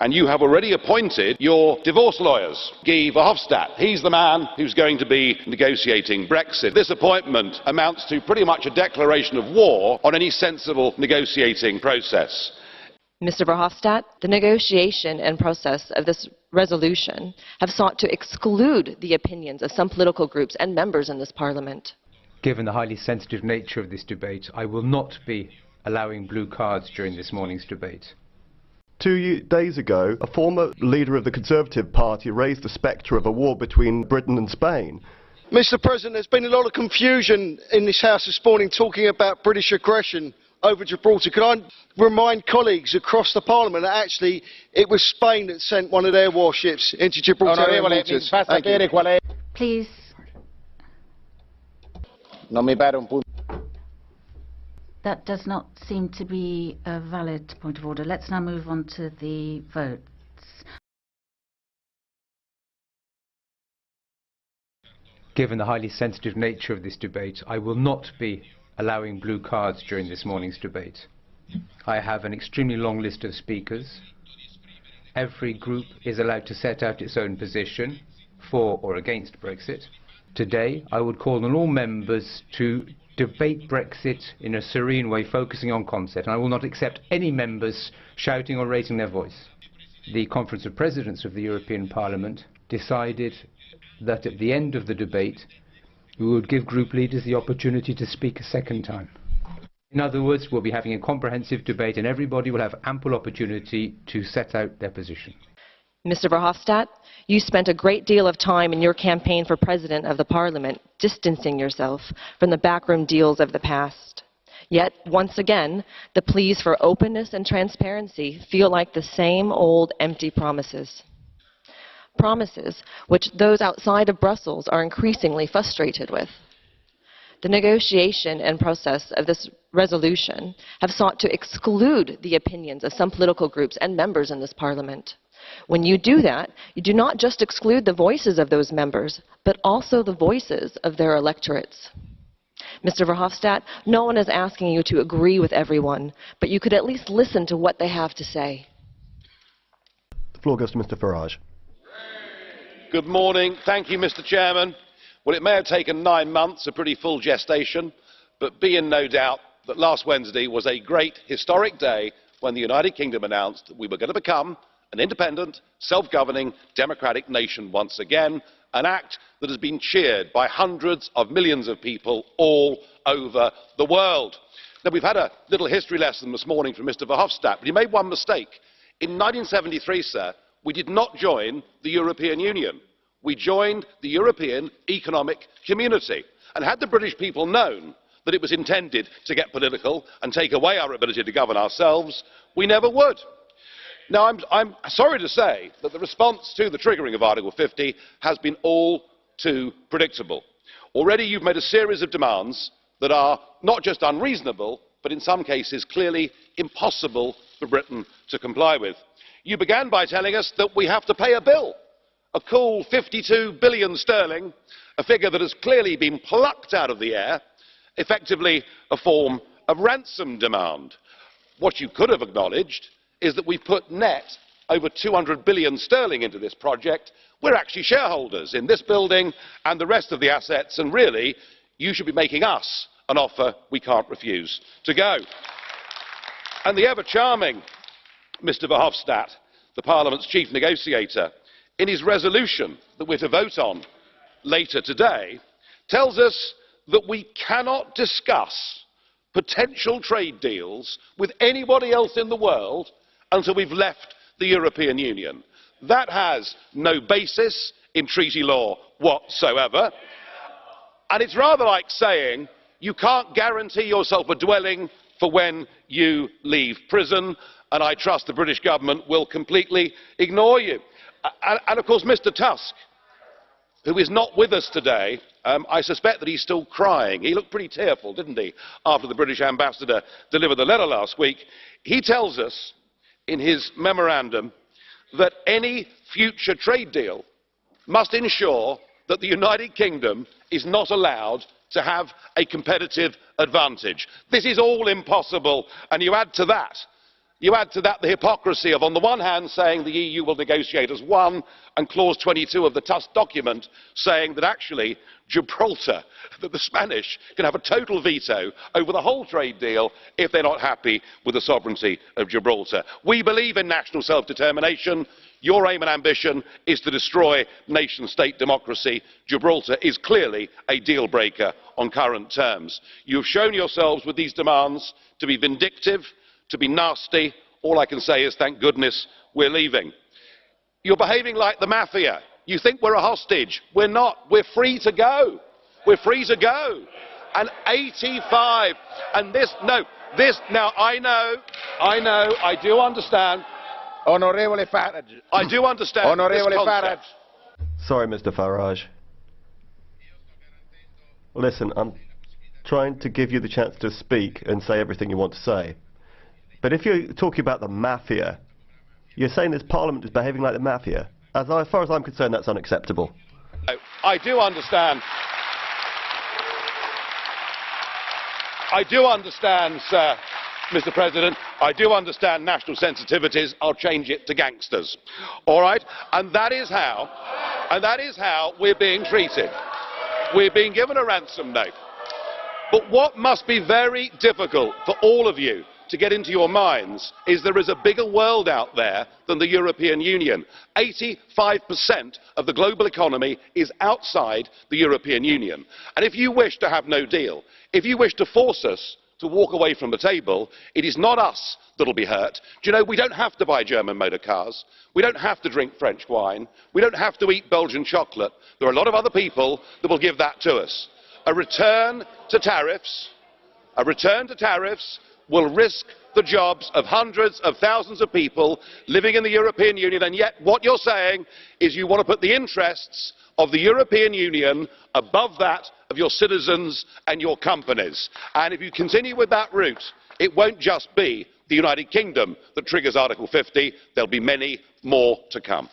And you have already appointed your divorce lawyers, Guy Verhofstadt. He's the man who's going to be negotiating Brexit. This appointment amounts to pretty much a declaration of war on any sensible negotiating process. Mr. Verhofstadt, the negotiation and process of this resolution have sought to exclude the opinions of some political groups and members in this Parliament. Given the highly sensitive nature of this debate, I will not be allowing blue cards during this morning's debate. 2 days ago, a former leader of the Conservative Party raised the spectre of a war between Britain and Spain. Mr. President, there's been a lot of confusion in this House this morning talking about British aggression over Gibraltar. Could I remind colleagues across the Parliament that actually it was Spain that sent one of their warships into Gibraltar waters? Please. That does not seem to be a valid point of order. Let's now move on to the votes. Given the highly sensitive nature of this debate, I will not be allowing blue cards during this morning's debate. I have an extremely long list of speakers. Every group is allowed to set out its own position for or against Brexit. Today, I would call on all members to debate Brexit in a serene way, focusing on concept, and I will not accept any members shouting or raising their voice. The Conference of Presidents of the European Parliament decided that at the end of the debate we would give group leaders the opportunity to speak a second time. In other words, we'll be having a comprehensive debate and everybody will have ample opportunity to set out their position. Mr. Verhofstadt, you spent a great deal of time in your campaign for President of the Parliament distancing yourself from the backroom deals of the past. Yet, once again, the pleas for openness and transparency feel like the same old empty promises. Promises which those outside of Brussels are increasingly frustrated with. The negotiation and process of this resolution have sought to exclude the opinions of some political groups and members in this Parliament. When you do that, you do not just exclude the voices of those members, but also the voices of their electorates. Mr. Verhofstadt, no one is asking you to agree with everyone, but you could at least listen to what they have to say. The floor goes to Mr. Farage. Good morning. Thank you, Mr. Chairman. Well, it may have taken 9 months, a pretty full gestation, but be in no doubt that last Wednesday was a great historic day when the United Kingdom announced that we were going to become an independent, self-governing, democratic nation once again, an act that has been cheered by hundreds of millions of people all over the world. Now, we've had a little history lesson this morning from Mr. Verhofstadt, but he made one mistake. In 1973, sir, we did not join the European Union. We joined the European Economic Community. And had the British people known that it was intended to get political and take away our ability to govern ourselves, we never would. Now, I'm sorry to say that the response to the triggering of Article 50 has been all too predictable. Already you've made a series of demands that are not just unreasonable, but in some cases clearly impossible for Britain to comply with. You began by telling us that we have to pay a bill, a cool 52 billion sterling, a figure that has clearly been plucked out of the air, effectively a form of ransom demand. What you could have acknowledged is that we've put net over 200 billion sterling into this project. We're actually shareholders in this building and the rest of the assets, and really, you should be making us an offer we can't refuse to go. And the ever-charming Mr. Verhofstadt, the Parliament's chief negotiator, in his resolution that we're to vote on later today, tells us that we cannot discuss potential trade deals with anybody else in the world until we've left the European Union. That has no basis in treaty law whatsoever. And it's rather like saying you can't guarantee yourself a dwelling for when you leave prison, and I trust the British government will completely ignore you. And of course, Mr. Tusk, who is not with us today, I suspect that he's still crying. He looked pretty tearful, didn't he, after the British ambassador delivered the letter last week. He tells us in his memorandum that any future trade deal must ensure that the United Kingdom is not allowed to have a competitive advantage. This is all impossible, and you add to that You add to that the hypocrisy of, on the one hand, saying the EU will negotiate as one, and clause 22 of the Tusk document saying that actually Gibraltar, that the Spanish can have a total veto over the whole trade deal if they're not happy with the sovereignty of Gibraltar. We believe in national self-determination. Your aim and ambition is to destroy nation-state democracy. Gibraltar is clearly a deal-breaker on current terms. You have shown yourselves with these demands to be vindictive, to be nasty. All I can say is thank goodness we're leaving. You're behaving like the mafia. You think we're a hostage. We're not. We're free to go. We're free to go. And 85, and now I do understand. Onorevole Farage. I do understand. Onorevole Farage. Sorry, Mr. Farage. Listen, I'm trying to give you the chance to speak and say everything you want to say. But if you're talking about the mafia, you're saying this Parliament is behaving like the mafia. As far as I'm concerned, that's unacceptable. I do understand. I do understand, sir, Mr. President. I do understand national sensitivities. I'll change it to gangsters. All right? And that is how we're being treated. We're being given a ransom note. But what must be very difficult for all of you to get into your minds is there is a bigger world out there than the European Union. 85% of the global economy is outside the European Union. And if you wish to have no deal, if you wish to force us to walk away from the table, it is not us that will be hurt. Do you know, we don't have to buy German motor cars. We don't have to drink French wine. We don't have to eat Belgian chocolate. There are a lot of other people that will give that to us. A return to tariffs will risk the jobs of hundreds of thousands of people living in the European Union, and yet what you're saying is you want to put the interests of the European Union above that of your citizens and your companies. And if you continue with that route, it won't just be the United Kingdom that triggers Article 50, there'll be many more to come.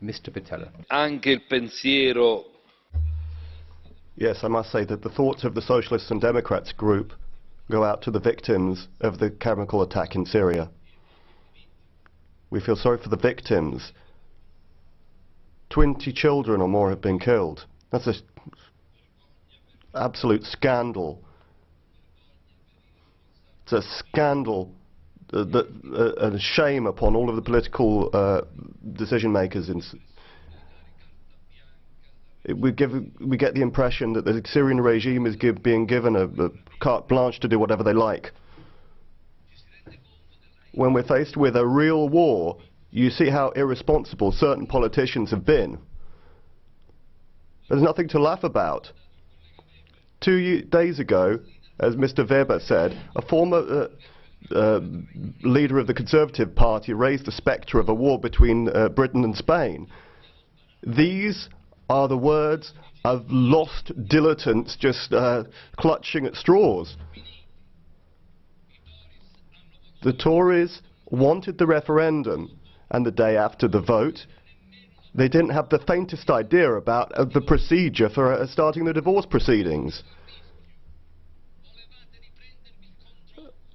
Mr. Pittella. Anche il pensiero. Yes, I must say that the thoughts of the Socialists and Democrats group go out to the victims of the chemical attack in Syria. We feel sorry for the victims. 20 children or more have been killed. That's an absolute scandal. It's a scandal, a shame upon all of the political decision makers. We get the impression that the Syrian regime is being given a carte blanche to do whatever they like. When we're faced with a real war, you see how irresponsible certain politicians have been. There's nothing to laugh about. 2 days ago, as Mr. Weber said, a former leader of the Conservative Party raised the spectre of a war between Britain and Spain. These are the words of lost dilettantes just clutching at straws. The Tories wanted the referendum, and the day after the vote, they didn't have the faintest idea about the procedure for starting the divorce proceedings.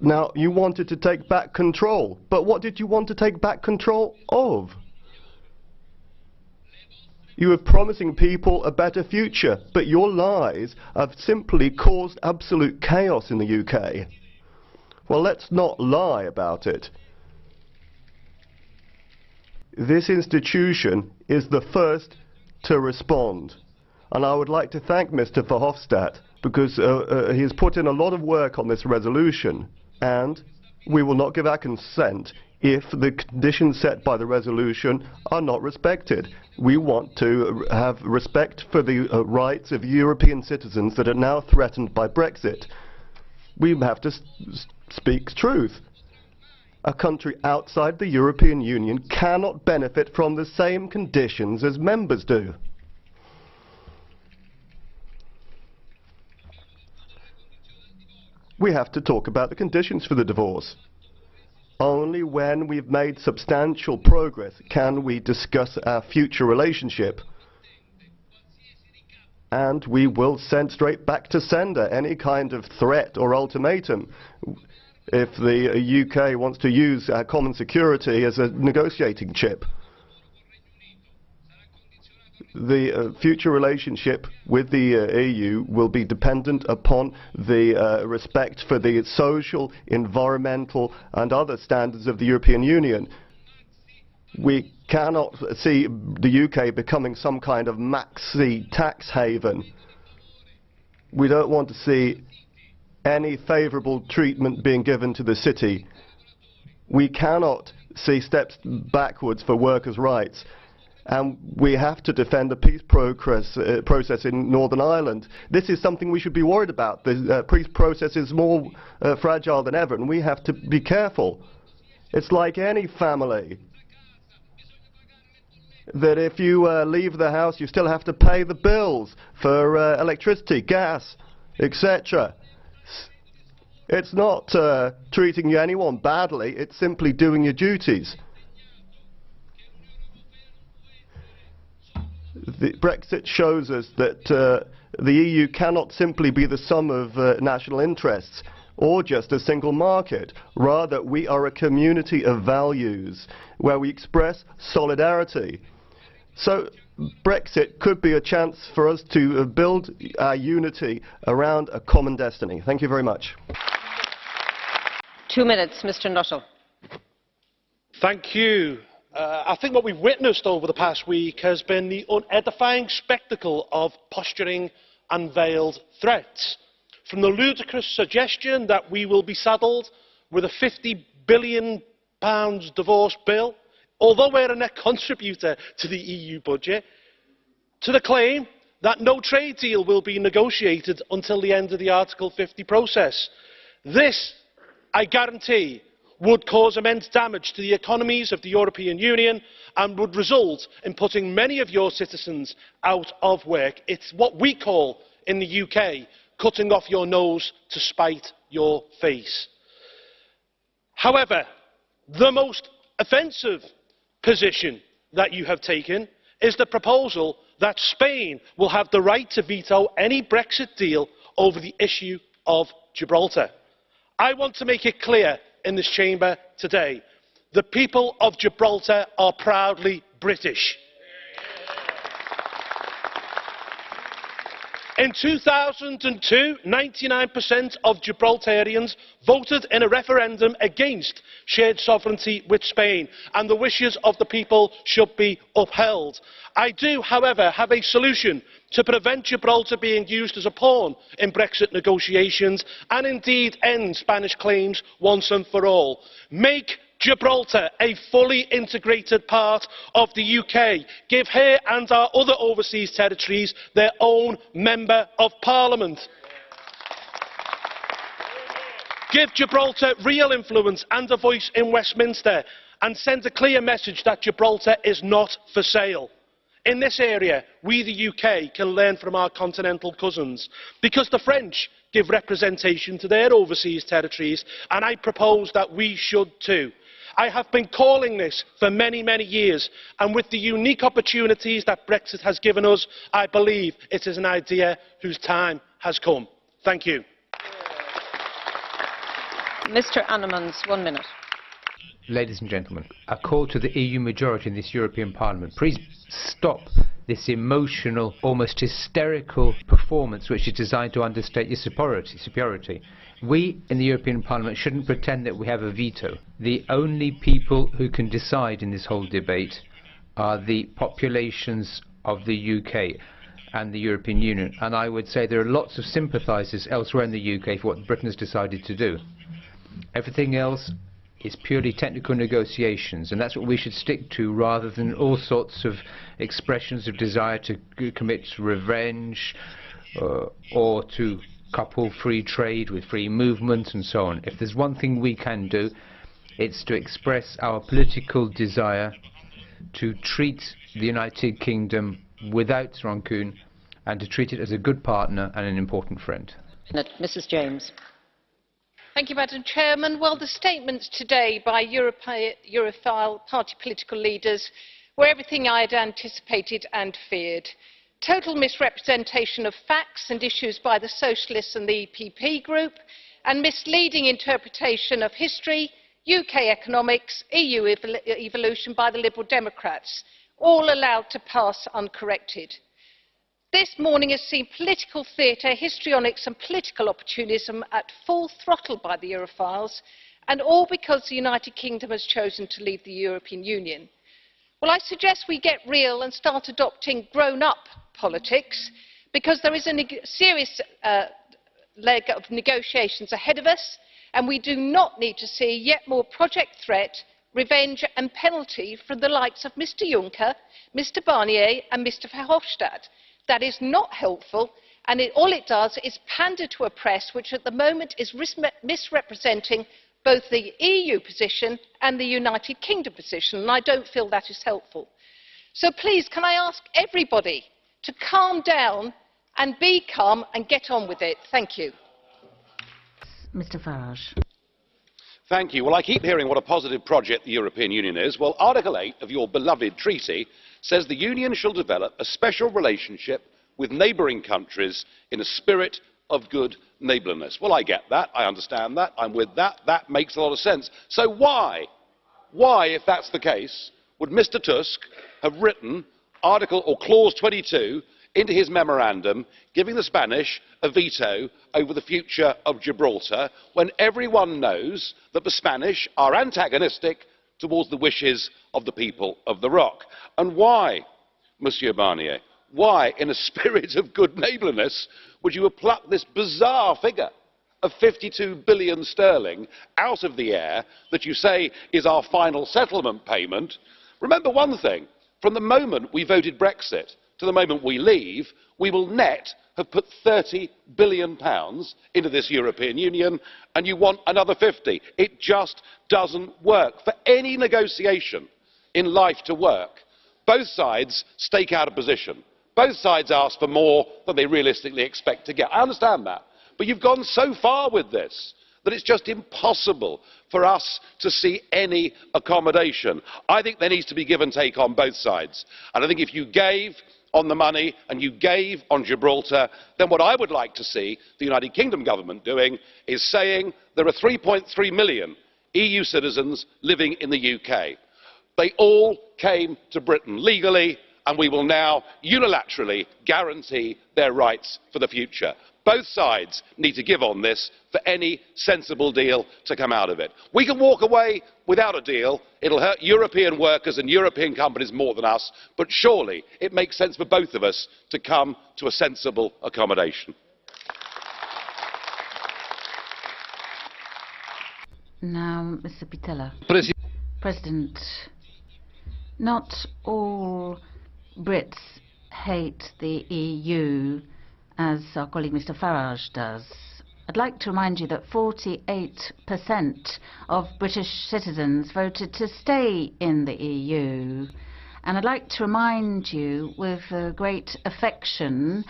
Now, you wanted to take back control, but what did you want to take back control of? You were promising people a better future, but your lies have simply caused absolute chaos in the UK. Well, let's not lie about it. This institution is the first to respond. And I would like to thank Mr. Verhofstadt because he has put in a lot of work on this resolution. And we will not give our consent if the conditions set by the resolution are not respected. We want to have respect for the rights of European citizens that are now threatened by Brexit. We have to speak truth. A country outside the European Union cannot benefit from the same conditions as members do. We have to talk about the conditions for the divorce. Only when we've made substantial progress can we discuss our future relationship. and we will send straight back to sender any kind of threat or ultimatum if the UK wants to use common security as a negotiating chip. The future relationship with the EU will be dependent upon the respect for the social, environmental and other standards of the European Union. We cannot see the UK becoming some kind of maxi tax haven. We don't want to see any favourable treatment being given to the city. We cannot see steps backwards for workers' rights. And we have to defend the peace process in Northern Ireland. This is something we should be worried about. The peace process is more fragile than ever, and we have to be careful. It's like any family, that if you leave the house, you still have to pay the bills for electricity, gas, etc. It's not treating anyone badly, it's simply doing your duties. The Brexit shows us that the EU cannot simply be the sum of national interests or just a single market. Rather, we are a community of values where we express solidarity. So Brexit could be a chance for us to build our unity around a common destiny. Thank you very much. 2 minutes, Mr. Nuttall. Thank you. I think what we've witnessed over the past week has been the unedifying spectacle of posturing and veiled threats. From the ludicrous suggestion that we will be saddled with a £50 billion divorce bill, although we're a net contributor to the EU budget, to the claim that no trade deal will be negotiated until the end of the Article 50 process. This, I guarantee, would cause immense damage to the economies of the European Union and would result in putting many of your citizens out of work. It's what we call in the UK cutting off your nose to spite your face. However, the most offensive position that you have taken is the proposal that Spain will have the right to veto any Brexit deal over the issue of Gibraltar. I want to make it clear in this chamber today, the people of Gibraltar are proudly British. In 2002, 99% of Gibraltarians voted in a referendum against shared sovereignty with Spain, and the wishes of the people should be upheld. I do, however, have a solution to prevent Gibraltar being used as a pawn in Brexit negotiations and indeed end Spanish claims once and for all. Make Gibraltar a fully integrated part of the UK. Give her and our other overseas territories their own Member of Parliament. Give Gibraltar real influence and a voice in Westminster and send a clear message that Gibraltar is not for sale. In this area, we the UK can learn from our continental cousins, because the French give representation to their overseas territories, and I propose that we should too. I have been calling this for many, many years, and with the unique opportunities that Brexit has given us, I believe it is an idea whose time has come. Thank you. Mr. Annemans, 1 minute. Ladies and gentlemen, a call to the EU majority in this European Parliament. Please stop this emotional, almost hysterical performance which is designed to understate your superiority. We in the European Parliament shouldn't pretend that we have a veto. The only people who can decide in this whole debate are the populations of the UK and the European Union. And I would say there are lots of sympathisers elsewhere in the UK for what Britain has decided to do. Everything else is purely technical negotiations, and that's what we should stick to, rather than all sorts of expressions of desire to commit revenge or to couple free trade with free movement and so on. If there's one thing we can do, it's to express our political desire to treat the United Kingdom without rancune and to treat it as a good partner and an important friend. Mrs. James. Thank you, Madam Chairman. Well, the statements today by Europhile party political leaders were everything I had anticipated and feared. total misrepresentation of facts and issues by the Socialists and the EPP group, and misleading interpretation of history, UK economics, EU evolution by the Liberal Democrats, all allowed to pass uncorrected. This morning has seen political theatre, histrionics and political opportunism at full throttle by the Europhiles, and all because the United Kingdom has chosen to leave the European Union. Well, I suggest we get real and start adopting grown-up politics, because there is a serious leg of negotiations ahead of us, and we do not need to see yet more project threat, revenge and penalty from the likes of Mr Juncker, Mr Barnier and Mr Verhofstadt. That is not helpful, and all it does is pander to a press which at the moment is misrepresenting both the EU position and the United Kingdom position, and I don't feel that is helpful. So please, can I ask everybody to calm down and be calm and get on with it? Thank you. Mr Farage. Thank you. Well, I keep hearing what a positive project the European Union is. Well, Article 8 of your beloved treaty says the Union shall develop a special relationship with neighbouring countries in a spirit of good neighbourliness. Well, I get that. I understand that. I'm with that. That makes a lot of sense. So why, if that's the case, would Mr Tusk have written Article or Clause 22 into his memorandum, giving the Spanish a veto over the future of Gibraltar, when everyone knows that the Spanish are antagonistic towards the wishes of the people of the Rock? And why, Monsieur Barnier, why, in a spirit of good neighbourliness, would you have plucked this bizarre figure of 52 billion sterling out of the air that you say is our final settlement payment? Remember one thing, from the moment we voted Brexit to the moment we leave, we will net have put £30 billion into this European Union, and you want another 50. It just doesn't work. For any negotiation in life to work, both sides stake out a position. Both sides ask for more than they realistically expect to get. I understand that. But you've gone so far with this that it's just impossible for us to see any accommodation. I think there needs to be give and take on both sides. And I think if you gave on the money and you gave on Gibraltar, then what I would like to see the United Kingdom government doing is saying there are 3.3 million EU citizens living in the UK. They all came to Britain legally, and we will now unilaterally guarantee their rights for the future. Both sides need to give on this for any sensible deal to come out of it. We can walk away without a deal. It'll hurt European workers and European companies more than us, but surely it makes sense for both of us to come to a sensible accommodation. Now, Mr Pittella. President, not all Brits hate the EU as our colleague Mr Farage does. I'd like to remind you that 48% of British citizens voted to stay in the EU. And I'd like to remind you with great affection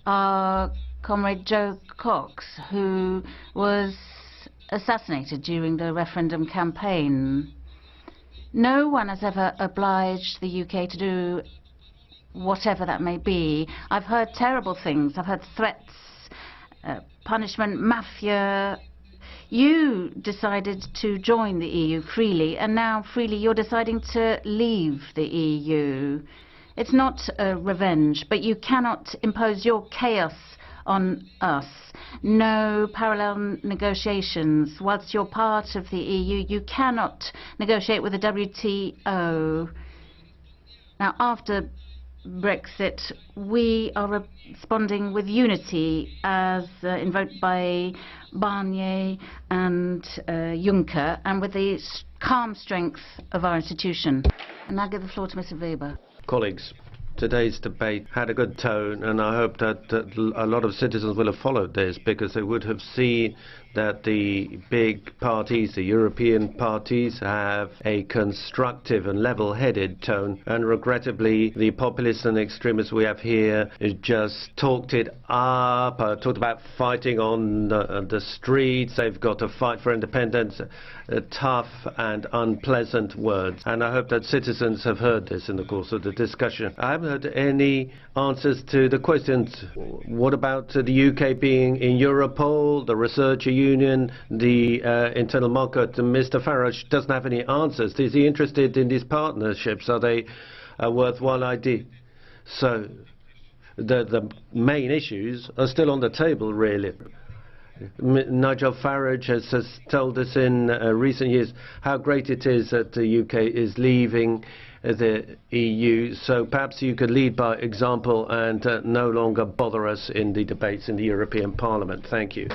our comrade Jo Cox, who was assassinated during the referendum campaign. No one has ever obliged the UK to do whatever that may be. I've heard terrible things. I've heard threats, punishment, mafia. You decided to join the EU freely, and now freely you're deciding to leave the EU. It's not revenge, but you cannot impose your chaos on us. No parallel negotiations. Whilst you're part of the EU, you cannot negotiate with the WTO. Now, after Brexit, we are responding with unity, as invoked by Barnier and Juncker, and with the calm strength of our institution. And I give the floor to Mr Weber. Colleagues, today's debate had a good tone, and I hope that a lot of citizens will have followed this, because they would have seen that the big parties, the European parties, have a constructive and level-headed tone, and regrettably the populists and extremists we have here just talked it up, talked about fighting on the streets. They've got to fight for independence, tough and unpleasant words, and I hope that citizens have heard this in the course of the discussion. I haven't heard any answers to the questions. What about the UK being in Europol, the Research Union, the internal market? Mr. Farage doesn't have any answers. Is he interested in these partnerships? Are they a worthwhile idea? So the main issues are still on the table, really. Nigel Farage has told us in recent years how great it is that the UK is leaving the EU, so perhaps you could lead by example and no longer bother us in the debates in the European Parliament. Thank you.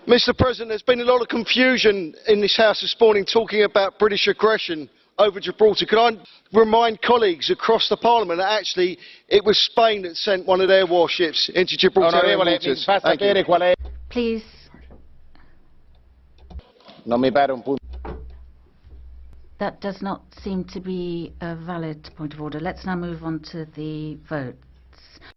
Mr. President, there's been a lot of confusion in this House this morning talking about British aggression over Gibraltar. Could I remind colleagues across the Parliament that actually it was Spain that sent one of their warships into Gibraltar waters? Please. That does not seem to be a valid point of order. Let's now move on to the vote.